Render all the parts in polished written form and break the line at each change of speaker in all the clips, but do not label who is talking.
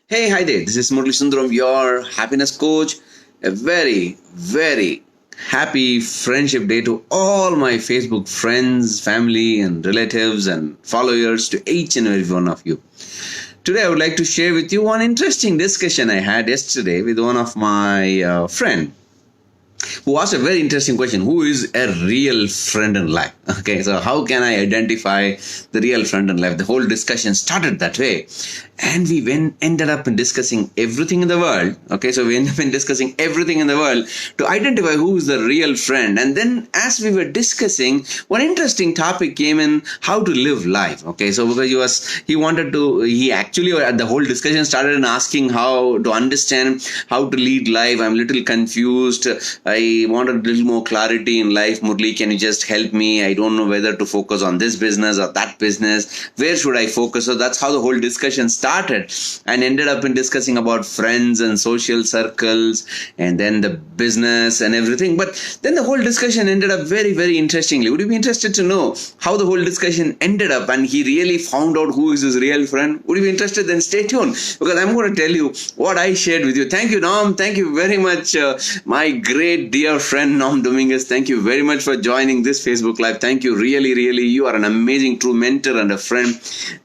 Hey, hi there. This is Murli Sundaram, your happiness coach. A very, very happy Friendship Day to all my Facebook friends, family, and relatives and followers, to each and every one of you. Today, I would like to share with you one interesting discussion I had yesterday with one of my friend who asked a very interesting question. Who is a real friend in life? Okay, so how can I identify the real friend in life? The whole discussion started that way. And we ended up in discussing everything in the world. Okay, so we ended up in discussing everything in the world to identify who is the real friend. And then as we were discussing, one interesting topic came in: how to live life. Okay, so because he actually, the whole discussion started in asking how to understand how to lead life. I'm a little confused. I wanted a little more clarity in life. Murli, can you just help me? I don't know whether to focus on this business or that business. Where should I focus? So that's how the whole discussion started, and ended up in discussing about friends and social circles and then the business and everything. But then the whole discussion ended up very, very interestingly. Would you be interested to know how the whole discussion ended up and he really found out who is his real friend? Would you be interested? Then stay tuned, because I'm going to tell you what I shared with you. Thank you, Norm. Thank you very much, my great dear friend Norm Dominguez. Thank you very much for joining this Facebook Live. Thank you. Really, really, you are an amazing true mentor and a friend.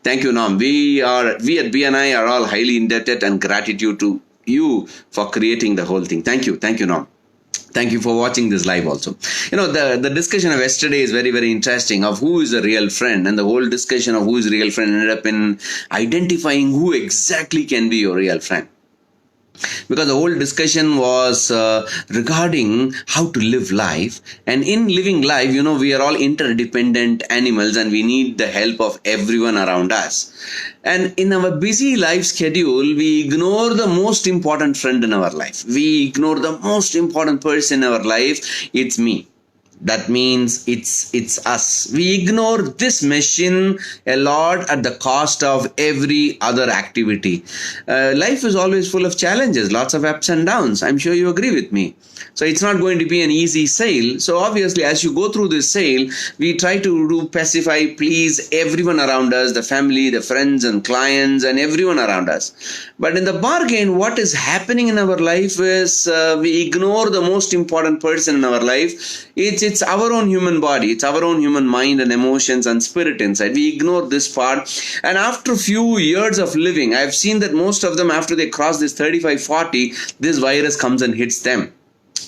Thank you, Norm. We at BNI are all highly indebted and gratitude to you for creating the whole thing. Thank you. Thank you, Norm. Thank you for watching this live also. The discussion of yesterday is very, very interesting, of who is a real friend, and the whole discussion of who is a real friend ended up in identifying who exactly can be your real friend. Because the whole discussion was regarding how to live life. And in living life, we are all interdependent animals and we need the help of everyone around us. And in our busy life schedule, we ignore the most important friend in our life. We ignore the most important person in our life. It's me. That means it's us. We ignore this machine a lot at the cost of every other activity. Life is always full of challenges, lots of ups and downs. I'm sure you agree with me. So it's not going to be an easy sail. So obviously, as you go through this sail, we try to pacify, please everyone around us, the family, the friends and clients and everyone around us. But in the bargain, what is happening in our life is we ignore the most important person in our life. It's our own human body. It's our own human mind and emotions and spirit inside. We ignore this part. And after a few years of living, I've seen that most of them, after they cross this 35-40, this virus comes and hits them.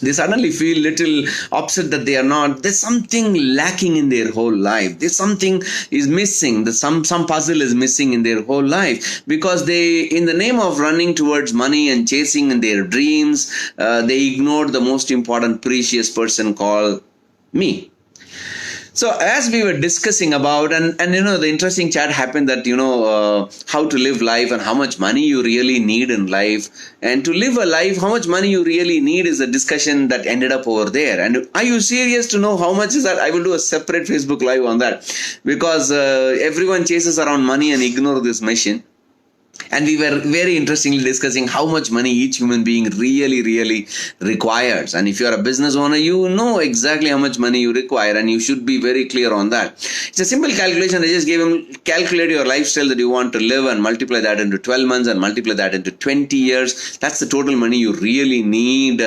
They suddenly feel little upset that there's something lacking in their whole life. There's something is missing. Some puzzle is missing in their whole life, because they, in the name of running towards money and chasing in their dreams, they ignore the most important precious person called me. So as we were discussing about, and the interesting chat happened that how to live life and how much money you really need in life, and to live a life, how much money you really need is a discussion that ended up over there. And are you serious to know how much is that? I will do a separate Facebook Live on that, because everyone chases around money and ignore this mission. And we were very interestingly discussing how much money each human being really, really requires. And if you are a business owner, you know exactly how much money you require, and you should be very clear on that. It's a simple calculation. I just gave him: calculate your lifestyle that you want to live and multiply that into 12 months and multiply that into 20 years. That's the total money you really need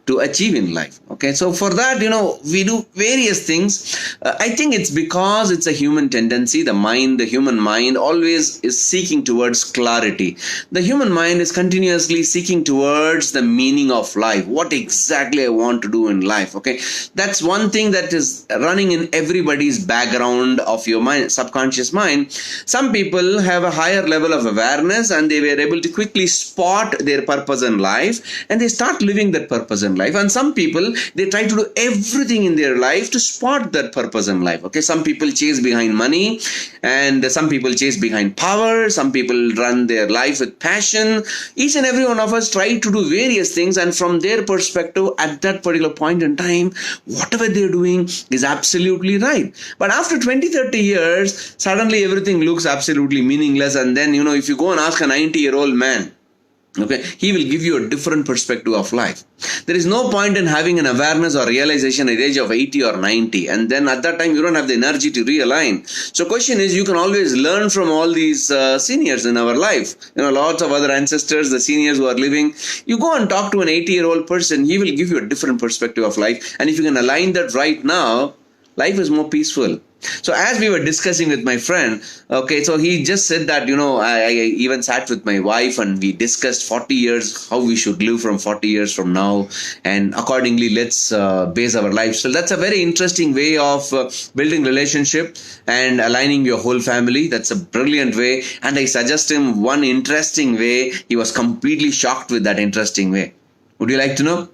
to achieve in life. Okay, so for that, we do various things. I think it's because it's a human tendency. The human mind always is seeking towards clarity. The human mind is continuously seeking towards the meaning of life. What exactly I want to do in life. Okay, that's one thing that is running in everybody's background of your mind, subconscious mind. Some people have a higher level of awareness and they were able to quickly spot their purpose in life, and they start living that purpose in life. And some people, they try to do everything in their life to spot that purpose in life. Okay, some people chase behind money, and some people chase behind power. Some people run their life with passion. Each and every one of us try to do various things, and from their perspective at that particular point in time, whatever they're doing is absolutely right. But after 20-30 years, suddenly everything looks absolutely meaningless. And then if you go and ask a 90-year-old man, Okay, he will give you a different perspective of life. There is no point in having an awareness or realization at the age of 80 or 90, and then at that time you don't have the energy to realign. So question is, you can always learn from all these seniors in our life. Lots of other ancestors, the seniors who are living. You go and talk to an 80-year-old person, he will give you a different perspective of life. And if you can align that right now, life is more peaceful. So as we were discussing with my friend, okay, so he just said that, I even sat with my wife and we discussed 40 years, how we should live from 40 years from now, and accordingly let's base our life. So that's a very interesting way of building relationship and aligning your whole family. That's a brilliant way. And I suggest him one interesting way. He was completely shocked with that interesting way. Would you like to know?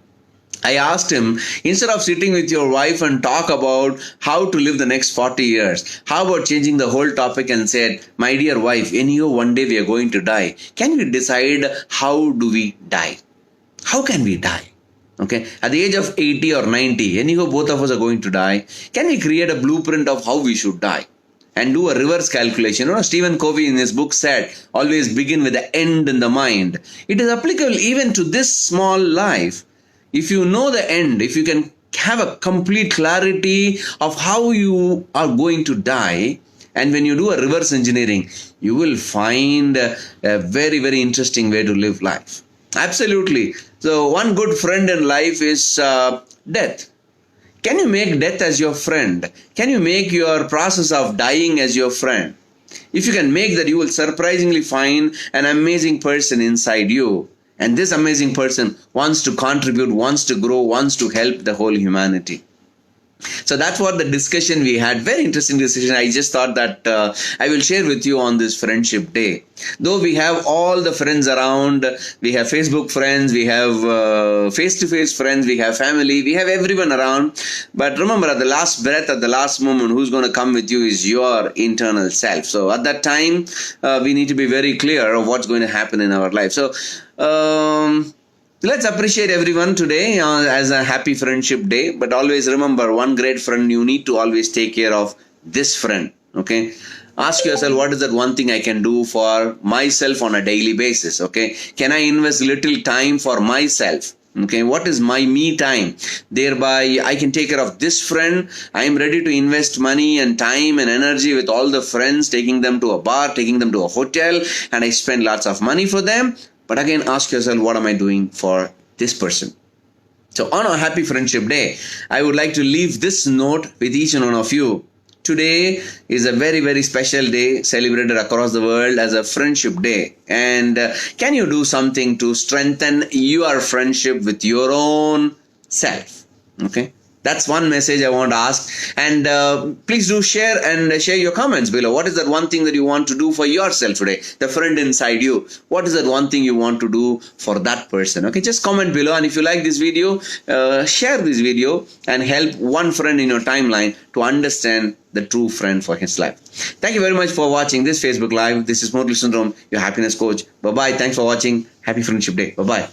I asked him, instead of sitting with your wife and talk about how to live the next 40 years, how about changing the whole topic and said, my dear wife, anyhow, one day we are going to die. Can we decide how do we die? How can we die? Okay, at the age of 80 or 90, anyhow, both of us are going to die. Can we create a blueprint of how we should die? And do a reverse calculation. Stephen Covey in his book said, always begin with the end in the mind. It is applicable even to this small life. If you know the end, if you can have a complete clarity of how you are going to die, and when you do a reverse engineering, you will find a very, very interesting way to live life. Absolutely. So one good friend in life is death. Can you make death as your friend? Can you make your process of dying as your friend? If you can make that, you will surprisingly find an amazing person inside you. And this amazing person wants to contribute, wants to grow, wants to help the whole humanity. So that's what the discussion we had. Very interesting discussion. I just thought that I will share with you on this Friendship Day. Though we have all the friends around, we have Facebook friends, we have face-to-face friends, we have family, we have everyone around. But remember, at the last breath, at the last moment, who's going to come with you is your internal self. So at that time, we need to be very clear of what's going to happen in our life. So let's appreciate everyone today as a happy Friendship Day. But always remember, one great friend, you need to always take care of this friend. Okay. Ask yourself, what is that one thing I can do for myself on a daily basis? Okay. Can I invest little time for myself? Okay. What is my me time? Thereby, I can take care of this friend. I am ready to invest money and time and energy with all the friends, taking them to a bar, taking them to a hotel, and I spend lots of money for them. But again, ask yourself, what am I doing for this person? So on a happy Friendship Day, I would like to leave this note with each and one of you. Today is a very, very special day celebrated across the world as a Friendship Day. And can you do something to strengthen your friendship with your own self? Okay. That's one message I want to ask. And please do share your comments below. What is that one thing that you want to do for yourself today? The friend inside you. What is that one thing you want to do for that person? Okay, just comment below. And if you like this video, share this video and help one friend in your timeline to understand the true friend for his life. Thank you very much for watching this Facebook Live. This is Murali Sundaram, your happiness coach. Bye-bye. Thanks for watching. Happy Friendship Day. Bye-bye.